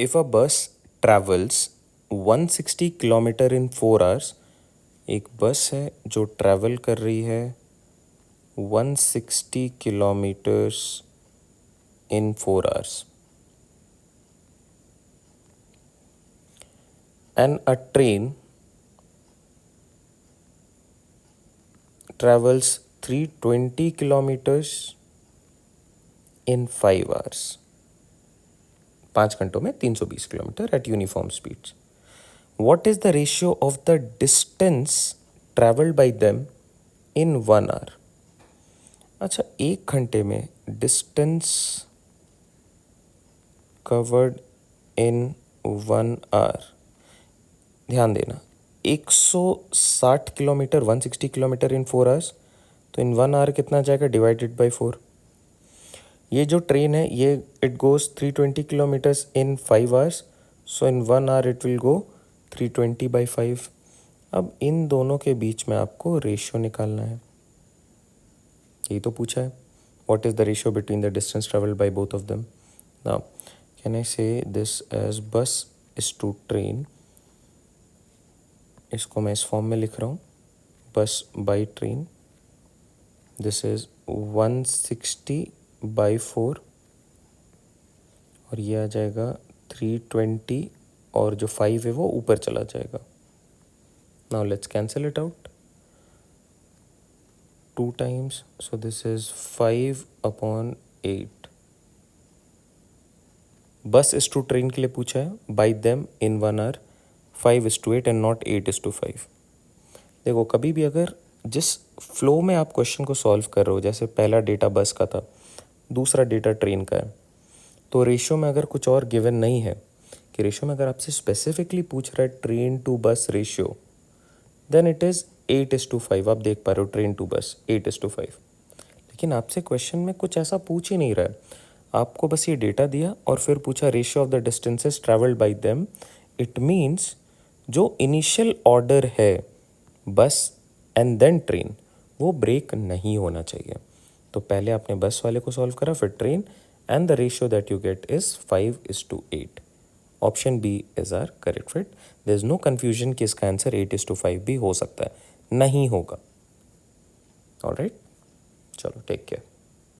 If a bus travels 160 kilometre in 4 hours, एक बस है जो ट्रैवल कर रही है 160 kilometres in 4 hours, and a train travels 320 kilometers in 5 hours. 5 घंटों में 320 kilometre at uniform speeds. What is the ratio of the distance traveled by them in 1 hour? अच्छा, 1 घंटे में distance covered in 1 hour, ध्यान देना 160 किलोमीटर 160 किलोमीटर इन 4 hours, तो इन 1 our कितना जाएगा डिवाइडेड बाय 4। ये जो ट्रेन है ये it goes 320 kilometres in 5 hours, so in 1 hour it will go 320 by 5। अब इन दोनों के बीच में आपको रेशियो निकालना है, यही तो पूछा है, what is the ratio between the distance travelled by both of them. Now can I से दिस एज बस इज टू ट्रेन, इसको मैं इस फॉर्म में लिख रहा हूँ, बस by train, this is 160 by 4 और ये आ जाएगा 320 और जो 5 है वो ऊपर चला जाएगा। Now let's cancel it out, 2 times, so this is 5/8। Bus is to train के लिए पूछा है, by them in 1 hour, 5:8 and not 8:5। देखो कभी भी अगर जिस फ्लो में आप क्वेश्चन को सॉल्व कर रहे हो, जैसे पहला डेटा बस का था, दूसरा डेटा ट्रेन का है, तो रेशियो में अगर कुछ और गिवन नहीं है कि रेशियो में अगर आपसे स्पेसिफिकली पूछ रहा है ट्रेन टू बस रेशियो, देन इट इज़ 8:5। आप देख पा रहे हो ट्रेन टू बस 8:5, लेकिन आपसे क्वेश्चन में कुछ ऐसा पूछ ही नहीं रहा है, आपको बस ये डेटा दिया और फिर पूछा ratio of the distances travelled bye them. It means जो इनिशियल ऑर्डर है बस एंड देन ट्रेन, वो ब्रेक नहीं होना चाहिए। तो पहले आपने बस वाले को सॉल्व करा, फिर train, and the ratio that you get is 5:8। Option B is are correct fit. There is no confusion कि इसका आंसर 8:5 भी हो सकता है, नहीं होगा। ऑलराइट, चलो टेक केयर।